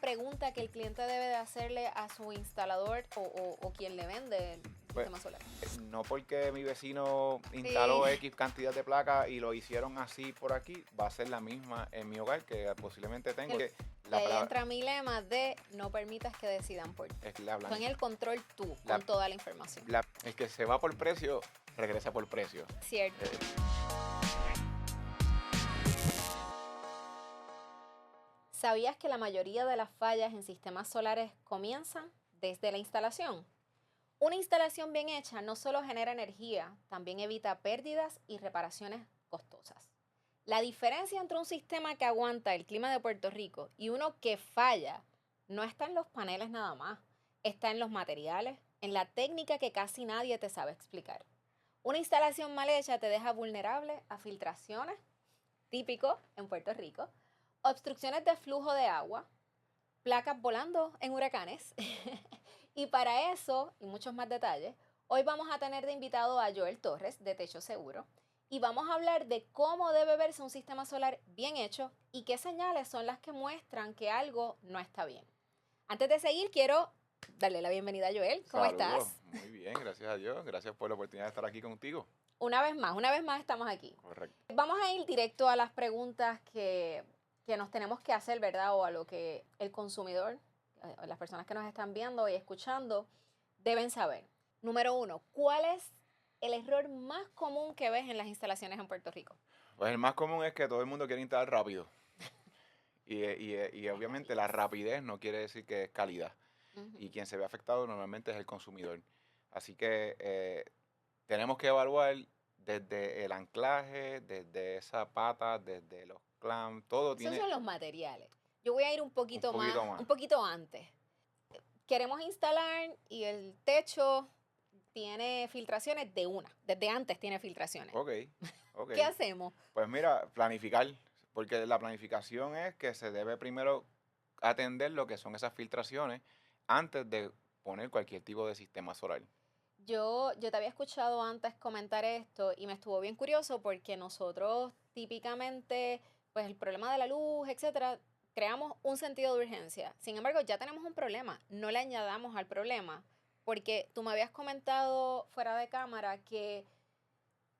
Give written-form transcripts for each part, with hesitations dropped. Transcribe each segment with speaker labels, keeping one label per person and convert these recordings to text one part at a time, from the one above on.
Speaker 1: pregunta que el cliente debe de hacerle a su instalador o quien le vende el sistema solar?
Speaker 2: No porque mi vecino instaló X cantidad de placas y lo hicieron así por aquí, va a ser la misma en mi hogar que posiblemente tengo.
Speaker 1: Ahí entra mi lema de no permitas que decidan por ti. Ten el control tú con toda la información.
Speaker 2: El que se va por precio, regresa por precio.
Speaker 1: Cierto. ¿Sabías que la mayoría de las fallas en sistemas solares comienzan desde la instalación? Una instalación bien hecha no solo genera energía, también evita pérdidas y reparaciones costosas. La diferencia entre un sistema que aguanta el clima de Puerto Rico y uno que falla no está en los paneles nada más, está en los materiales, en la técnica que casi nadie te sabe explicar. Una instalación mal hecha te deja vulnerable a filtraciones, típico en Puerto Rico, obstrucciones de flujo de agua, placas volando en huracanes. Y para eso, y muchos más detalles, hoy vamos a tener de invitado a Joel Torres, de Techo Seguro, y vamos a hablar de cómo debe verse un sistema solar bien hecho y qué señales son las que muestran que algo no está bien. Antes de seguir, quiero darle la bienvenida a Joel. ¿Cómo estás?
Speaker 2: Muy bien, gracias a Dios. Gracias por la oportunidad de estar aquí contigo.
Speaker 1: Una vez más estamos aquí.
Speaker 2: Correcto.
Speaker 1: Vamos a ir directo a las preguntas que nos tenemos que hacer, ¿verdad? O a lo que el consumidor, las personas que nos están viendo y escuchando, deben saber. Número 1, ¿cuál es el error más común que ves en las instalaciones en Puerto Rico?
Speaker 2: Pues el más común es que todo el mundo quiere instalar rápido. Y obviamente la rapidez no quiere decir que es calidad. Y quien se ve afectado normalmente es el consumidor. Así que tenemos que evaluar desde el anclaje, desde esa pata, desde los clamps, todo tiene...
Speaker 1: Esos son los materiales. Yo voy a ir un poquito antes. Queremos instalar y el techo tiene filtraciones desde antes tiene filtraciones.
Speaker 2: Ok.
Speaker 1: ¿Qué hacemos?
Speaker 2: Pues mira, planificar, porque la planificación es que se debe primero atender lo que son esas filtraciones antes de poner cualquier tipo de sistema solar.
Speaker 1: Yo te había escuchado antes comentar esto y me estuvo bien curioso porque nosotros típicamente, pues el problema de la luz, etcétera, creamos un sentido de urgencia. Sin embargo, ya tenemos un problema, no le añadamos al problema, porque tú me habías comentado fuera de cámara que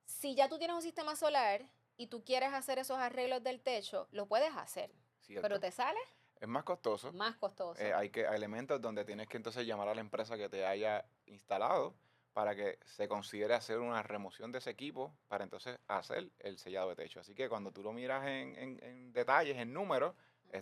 Speaker 1: si ya tú tienes un sistema solar y tú quieres hacer esos arreglos del techo, lo puedes hacer.
Speaker 2: ¿Cierto?
Speaker 1: Pero ¿te sale?
Speaker 2: Es más costoso.
Speaker 1: Más costoso.
Speaker 2: Hay elementos donde tienes que entonces llamar a la empresa que te haya instalado para que se considere hacer una remoción de ese equipo para entonces hacer el sellado de techo. Así que cuando tú lo miras en detalles, en números,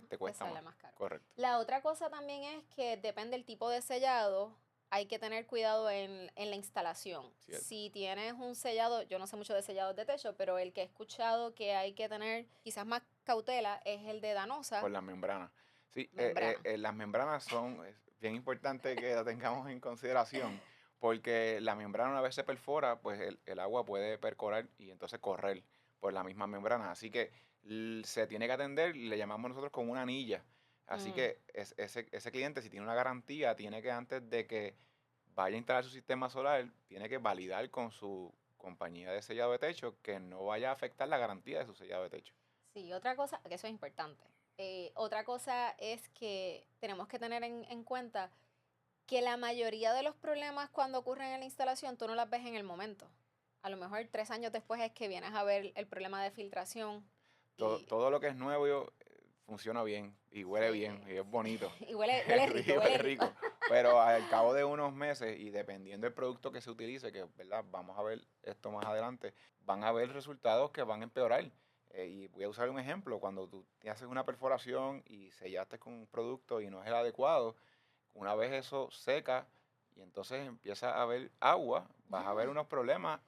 Speaker 2: te cuesta
Speaker 1: sale más caro.
Speaker 2: Correcto.
Speaker 1: La otra cosa también es que depende del tipo de sellado, hay que tener cuidado en la instalación.
Speaker 2: Cierto.
Speaker 1: Si tienes un sellado, yo no sé mucho de sellados de techo, pero el que he escuchado que hay que tener quizás más cautela es el de Danosa.
Speaker 2: Por las membranas. Sí,
Speaker 1: Membrana.
Speaker 2: las membranas son bien importantes que las tengamos en consideración, porque la membrana una vez se perfora, pues el agua puede percolar y entonces correr por la misma membrana. Así que se tiene que atender, le llamamos nosotros como una anilla. Así que ese cliente, si tiene una garantía, tiene que antes de que vaya a instalar su sistema solar, tiene que validar con su compañía de sellado de techo que no vaya a afectar la garantía de su sellado de techo.
Speaker 1: Sí, otra cosa, que eso es importante. Otra cosa es que tenemos que tener en cuenta que la mayoría de los problemas cuando ocurren en la instalación tú no las ves en el momento. A lo mejor 3 años después es que vienes a ver el problema de filtración.
Speaker 2: Todo lo que es nuevo funciona bien y huele bien y es bonito.
Speaker 1: Y huele rico.
Speaker 2: Pero al cabo de unos meses y dependiendo del producto que se utilice, que verdad vamos a ver esto más adelante, van a haber resultados que van a empeorar. Y voy a usar un ejemplo, cuando tú te haces una perforación y sellaste con un producto y no es el adecuado, una vez eso seca y entonces empieza a haber agua, vas a ver unos problemas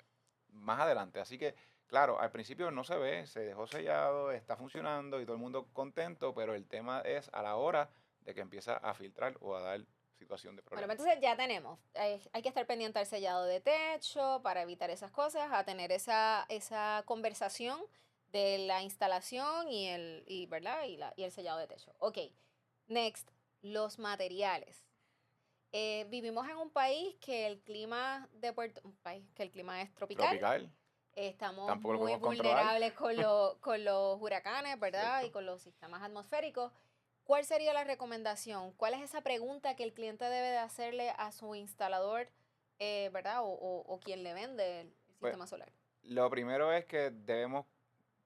Speaker 2: más adelante. Así que, claro, al principio no se ve, se dejó sellado, está funcionando y todo el mundo contento, pero el tema es a la hora de que empieza a filtrar o a dar situación de
Speaker 1: Bueno,
Speaker 2: problemas.
Speaker 1: entonces ya tenemos, hay que estar pendiente al sellado de techo para evitar esas cosas, a tener esa conversación de la instalación y el sellado de techo. Ok, next, los materiales. Vivimos en un país que el clima es tropical. Estamos muy vulnerables con los huracanes, ¿verdad?
Speaker 2: Cierto.
Speaker 1: Y con los sistemas atmosféricos. ¿Cuál sería la recomendación? ¿Cuál es esa pregunta que el cliente debe de hacerle a su instalador, ¿verdad? O quien le vende el
Speaker 2: Pues
Speaker 1: sistema solar.
Speaker 2: lo primero es que debemos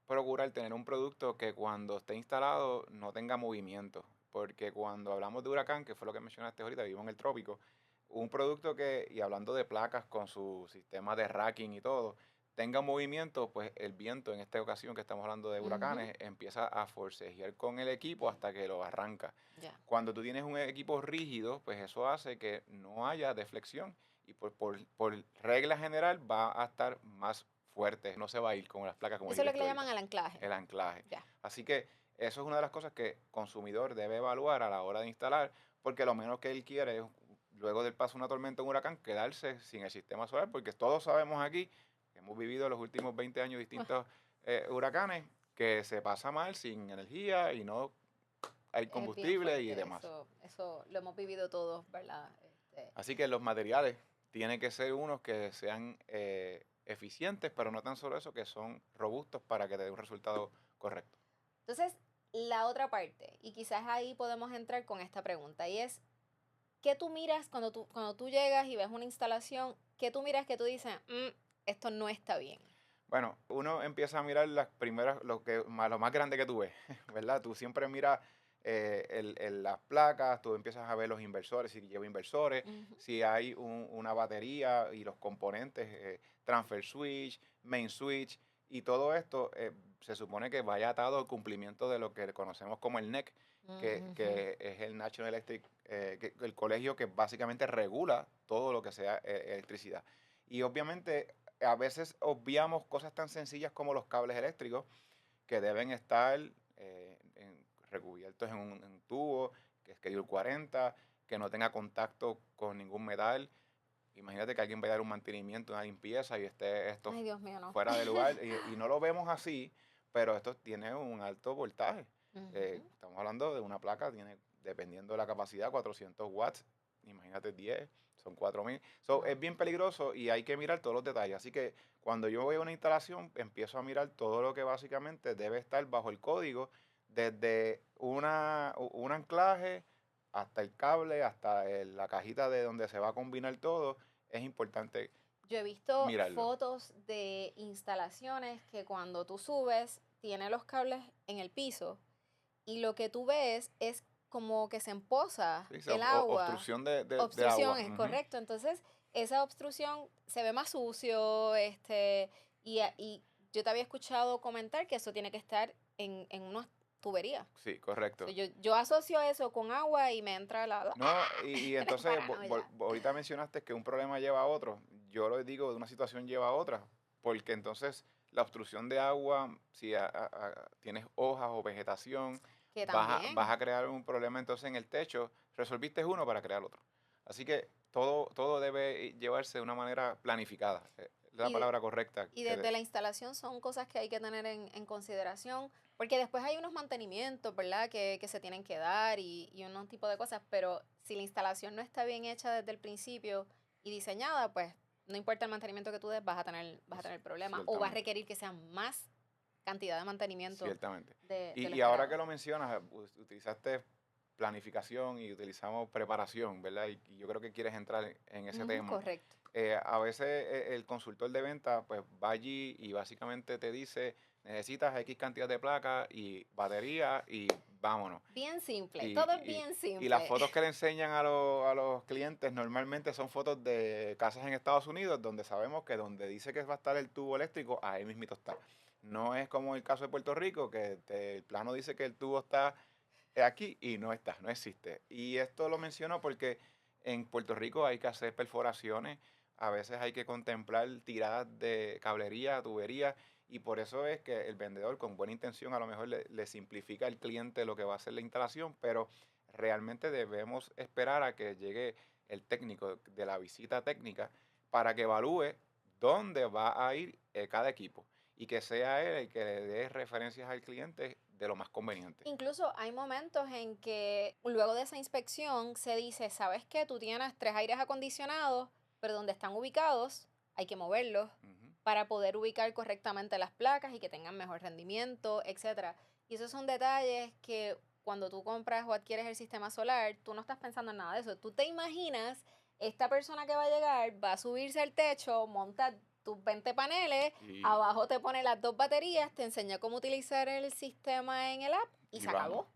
Speaker 2: procurar tener un producto que cuando esté instalado no tenga movimiento, porque cuando hablamos de huracán, que fue lo que mencionaste ahorita, vivo en el trópico, un producto que, y hablando de placas con su sistema de racking y todo, tenga movimiento, pues el viento en esta ocasión que estamos hablando de
Speaker 1: Ujú,
Speaker 2: huracanes empieza a forcejear con el equipo hasta que lo arranca.
Speaker 1: ya,
Speaker 2: Cuando tú tienes un equipo rígido, pues eso hace que no haya deflexión y por regla general va a estar más fuerte, no se va a ir con las placas como
Speaker 1: eso es lo que
Speaker 2: dijiste
Speaker 1: le
Speaker 2: ahorita,
Speaker 1: llaman el anclaje.
Speaker 2: el anclaje.
Speaker 1: Ya,
Speaker 2: Así que eso es una de las cosas que el consumidor debe evaluar a la hora de instalar, porque lo menos que él quiere es, luego del paso de una tormenta, un huracán, quedarse sin el sistema solar, porque todos sabemos aquí, que hemos vivido los últimos 20 años
Speaker 1: uf,
Speaker 2: distintos huracanes, que se pasa mal sin energía y no hay
Speaker 1: es bien
Speaker 2: combustible y
Speaker 1: fuerte,
Speaker 2: demás.
Speaker 1: eso lo hemos vivido todos, ¿verdad?
Speaker 2: Así que los materiales tienen que ser unos que sean eficientes, pero no tan solo eso, que son robustos para que te dé un resultado correcto.
Speaker 1: Entonces, la otra parte, y quizás ahí podemos entrar con esta pregunta, y es, ¿qué tú miras cuando tú llegas y ves una instalación? ¿Qué tú miras que tú dices, "Mm, esto no está bien"?
Speaker 2: Bueno, uno empieza a mirar las primeras, lo más grande que tú ves, ¿verdad? Tú siempre miras las placas, tú empiezas a ver los inversores, si lleva inversores,
Speaker 1: Ujú,
Speaker 2: si hay una batería y los componentes, transfer switch, main switch, y todo esto se supone que vaya atado al cumplimiento de lo que conocemos como el NEC,
Speaker 1: ujú.
Speaker 2: que es el National Electric, el colegio que básicamente regula todo lo que sea electricidad. Y obviamente a veces obviamos cosas tan sencillas como los cables eléctricos que deben estar recubiertos en un tubo, que es Schedule 40, que no tenga contacto con ningún metal. Imagínate que alguien vaya a dar un mantenimiento, una limpieza y esté esto
Speaker 1: Ay, Dios mío, no.
Speaker 2: fuera de lugar y no lo vemos así, pero esto tiene un alto voltaje.
Speaker 1: Ujú.
Speaker 2: Estamos hablando de una placa, tiene, dependiendo de la capacidad, 400 watts, imagínate 10, son 4000. So,
Speaker 1: Wow.
Speaker 2: es bien peligroso y hay que mirar todos los detalles. Así que cuando yo voy a una instalación, empiezo a mirar todo lo que básicamente debe estar bajo el código, desde un anclaje hasta el cable, hasta la cajita de donde se va a combinar todo. Es importante
Speaker 1: Yo he visto
Speaker 2: mirarlo.
Speaker 1: fotos de instalaciones que cuando tú subes, tiene los cables en el piso y lo que tú ves es como que se empoza
Speaker 2: Sí, sí,
Speaker 1: el agua.
Speaker 2: obstrucción de
Speaker 1: Obstrucción,
Speaker 2: agua.
Speaker 1: es
Speaker 2: Ujú.
Speaker 1: correcto. Entonces, esa obstrucción se ve más sucio, y yo te había escuchado comentar que eso tiene que estar en una tubería.
Speaker 2: Sí,
Speaker 1: So,
Speaker 2: correcto.
Speaker 1: yo asocio eso con agua y me entra
Speaker 2: No, y
Speaker 1: la
Speaker 2: entonces
Speaker 1: paranoia.
Speaker 2: ahorita mencionaste que un problema lleva a otro. Yo lo digo de una situación lleva a otra, porque entonces la obstrucción de agua, si tienes hojas o vegetación,
Speaker 1: Que
Speaker 2: vas
Speaker 1: también.
Speaker 2: a crear un problema entonces en el techo. Resolviste uno para crear otro. Así que todo debe llevarse de una manera planificada. Es la
Speaker 1: Y
Speaker 2: palabra correcta.
Speaker 1: Y desde la instalación son cosas que hay que tener en consideración, porque después hay unos mantenimientos, ¿verdad? Que se tienen que dar y unos tipo de cosas, pero si la instalación no está bien hecha desde el principio y diseñada, pues no importa el mantenimiento que tú des, vas a tener problemas o va a
Speaker 2: Ciertamente.
Speaker 1: requerir que sea más cantidad de mantenimiento
Speaker 2: Ciertamente.
Speaker 1: de lo
Speaker 2: Y ahora que
Speaker 1: esperado.
Speaker 2: lo mencionas, utilizaste planificación y utilizamos preparación, ¿verdad? Y yo creo que quieres entrar en ese
Speaker 1: Ujú,
Speaker 2: tema.
Speaker 1: correcto.
Speaker 2: A veces el consultor de venta pues va allí y básicamente te dice, necesitas X cantidad de placas y batería y vámonos.
Speaker 1: Bien simple,
Speaker 2: Y,
Speaker 1: todo es
Speaker 2: y-
Speaker 1: bien
Speaker 2: y las
Speaker 1: simple.
Speaker 2: fotos que le enseñan a los clientes normalmente son fotos de casas en Estados Unidos donde sabemos que donde dice que va a estar el tubo eléctrico, ahí mismito está. No es como el caso de Puerto Rico, que el plano dice que el tubo está aquí y no está, no existe. Y esto lo menciono porque en Puerto Rico hay que hacer perforaciones, a veces hay que contemplar tiradas de cablería, tubería, y por eso es que el vendedor con buena intención a lo mejor le simplifica al cliente lo que va a ser la instalación, pero realmente debemos esperar a que llegue el técnico de la visita técnica para que evalúe dónde va a ir cada equipo y que sea él el que le dé referencias al cliente de lo más conveniente.
Speaker 1: Incluso hay momentos en que luego de esa inspección se dice, ¿sabes qué? Tú tienes 3 aires acondicionados, pero donde están ubicados hay que moverlos
Speaker 2: Ujú.
Speaker 1: para poder ubicar correctamente las placas y que tengan mejor rendimiento, etcétera. Y esos son detalles que cuando tú compras o adquieres el sistema solar, tú no estás pensando en nada de eso. Tú te imaginas, esta persona que va a llegar, va a subirse al techo, monta tus 20 paneles,
Speaker 2: Y,
Speaker 1: abajo te pone las 2 baterías, te enseña cómo utilizar el sistema en el app y se
Speaker 2: vamos.
Speaker 1: acabó.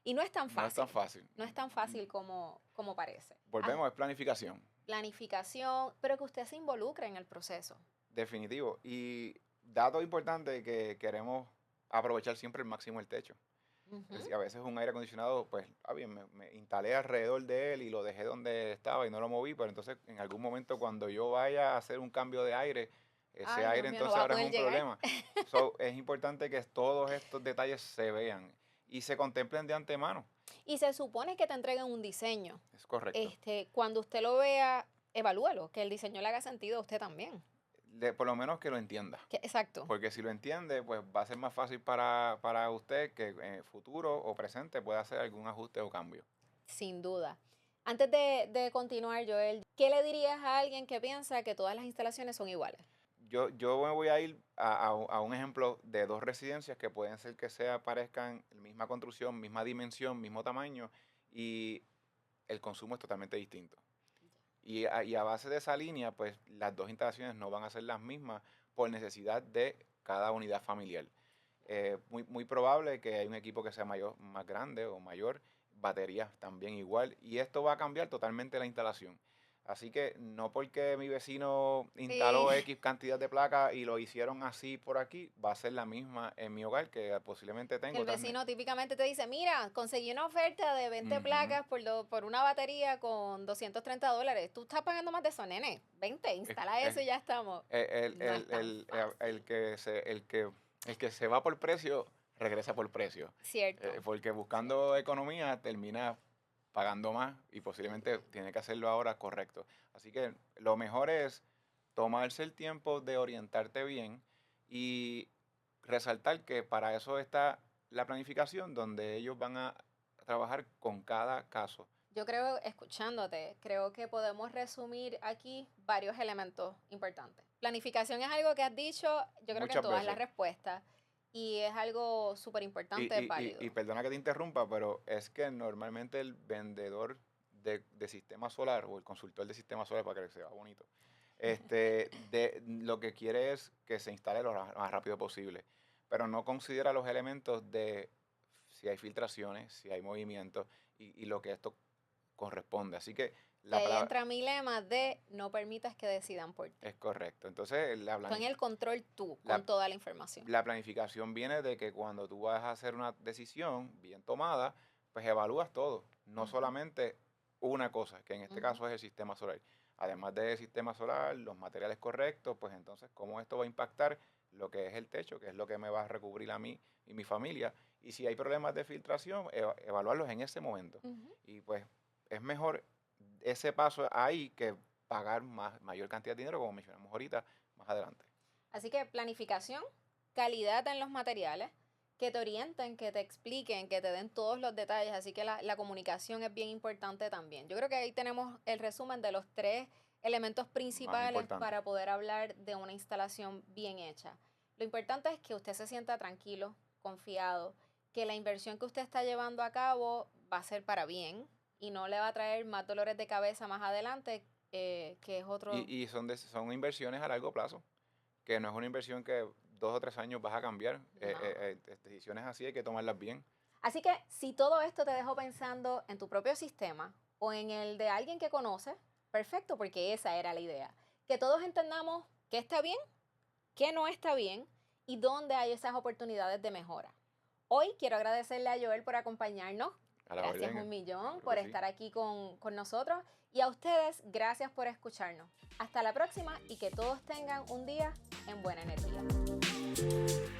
Speaker 1: Y no es tan
Speaker 2: No es tan
Speaker 1: fácil.
Speaker 2: fácil.
Speaker 1: No es tan fácil como parece.
Speaker 2: Volvemos, es planificación.
Speaker 1: Planificación, pero que usted se involucre en el proceso.
Speaker 2: Definitivo. Y dato importante que queremos aprovechar siempre el máximo el techo. Es decir, a veces un aire acondicionado, pues, bien, me instalé alrededor de él y lo dejé donde estaba y no lo moví, pero entonces en algún momento cuando yo vaya a hacer un cambio de aire, ese
Speaker 1: Ay,
Speaker 2: aire
Speaker 1: Dios mío, no
Speaker 2: entonces
Speaker 1: va a
Speaker 2: ahora es
Speaker 1: poder
Speaker 2: un
Speaker 1: llegar.
Speaker 2: problema. So, es importante que todos estos detalles se vean y se contemplen de antemano.
Speaker 1: Y se supone que te entreguen un diseño.
Speaker 2: Es correcto.
Speaker 1: Cuando usted lo vea, evalúelo, que el diseño le haga sentido a usted también.
Speaker 2: Por lo menos que lo entienda.
Speaker 1: Exacto.
Speaker 2: Porque si lo entiende, pues va a ser más fácil para usted que en el futuro o presente pueda hacer algún ajuste o cambio.
Speaker 1: Sin duda. Antes de continuar, Joel, ¿qué le dirías a alguien que piensa que todas las instalaciones son iguales?
Speaker 2: Yo me voy a ir a un ejemplo de dos residencias que pueden ser que parezcan misma construcción, misma dimensión, mismo tamaño y el consumo es totalmente distinto. Y a base de esa línea, pues las dos instalaciones no van a ser las mismas por necesidad de cada unidad familiar. Muy probable que hay un equipo que sea más grande o mayor, baterías también igual, y esto va a cambiar totalmente la instalación. Así que no porque mi vecino instaló
Speaker 1: Sí.
Speaker 2: X cantidad de placas y lo hicieron así por aquí, va a ser la misma en mi hogar que posiblemente
Speaker 1: Que
Speaker 2: tengo
Speaker 1: el
Speaker 2: también.
Speaker 1: vecino típicamente te dice, mira, conseguí una oferta de 20
Speaker 2: Ujú.
Speaker 1: placas por una batería con $230. Tú estás pagando más de eso, nene. 20, instala eso y ya estamos. No es tan fácil.
Speaker 2: El que se va por precio, regresa por precio.
Speaker 1: Cierto.
Speaker 2: Porque buscando economía termina pagando más y posiblemente tiene que hacerlo ahora correcto. Así que lo mejor es tomarse el tiempo de orientarte bien y resaltar que para eso está la planificación, donde ellos van a trabajar con cada caso.
Speaker 1: Yo creo, escuchándote, creo que podemos resumir aquí varios elementos importantes. Planificación es algo que has dicho, yo creo que en
Speaker 2: Muchas
Speaker 1: todas las
Speaker 2: veces.
Speaker 1: respuestas, y es algo súper importante, es válido.
Speaker 2: Y perdona que te interrumpa, pero es que normalmente el vendedor de sistema solar o el consultor de sistema solar, para que se vea bonito, lo que quiere es que se instale lo más rápido posible, pero no considera los elementos de si hay filtraciones, si hay movimientos y lo que esto corresponde. Así que
Speaker 1: Y
Speaker 2: la
Speaker 1: ahí
Speaker 2: palabra
Speaker 1: entra mi lema de no permitas que decidan por ti.
Speaker 2: es correcto. Entonces,
Speaker 1: Ten el control tú,
Speaker 2: la-
Speaker 1: con toda la información.
Speaker 2: la planificación viene de que cuando tú vas a hacer una decisión bien tomada, pues evalúas todo, no
Speaker 1: Ujú,
Speaker 2: solamente una cosa, que en este
Speaker 1: ujú.
Speaker 2: caso es el sistema solar. Además del sistema solar, los materiales correctos, pues entonces cómo esto va a impactar lo que es el techo, que es lo que me va a recubrir a mí y mi familia. Y si hay problemas de filtración, evaluarlos en ese momento.
Speaker 1: Ujú.
Speaker 2: Y pues es mejor ese paso ahí que pagar mayor cantidad de dinero, como mencionamos ahorita, más adelante.
Speaker 1: Así que planificación, calidad en los materiales, que te orienten, que te expliquen, que te den todos los detalles. Así que la comunicación es bien importante también. Yo creo que ahí tenemos el resumen de los 3 elementos
Speaker 2: Más
Speaker 1: principales
Speaker 2: importante.
Speaker 1: para poder hablar de una instalación bien hecha. Lo importante es que usted se sienta tranquilo, confiado, que la inversión que usted está llevando a cabo va a ser para bien y no le va a traer más dolores de cabeza más adelante, que es otro.
Speaker 2: Y son inversiones a largo plazo, que no es una inversión que 2 o 3 años vas a cambiar.
Speaker 1: No.
Speaker 2: Decisiones así hay que tomarlas bien.
Speaker 1: Así que si todo esto te dejó pensando en tu propio sistema o en el de alguien que conoces, perfecto, porque esa era la idea. Que todos entendamos qué está bien, qué no está bien y dónde hay esas oportunidades de mejora. Hoy quiero agradecerle a Joel por acompañarnos.
Speaker 2: A la
Speaker 1: Gracias
Speaker 2: orden.
Speaker 1: un millón
Speaker 2: Claro
Speaker 1: por
Speaker 2: que sí.
Speaker 1: estar aquí con nosotros. Y a ustedes, gracias por escucharnos. Hasta la próxima y que todos tengan un día en buena energía.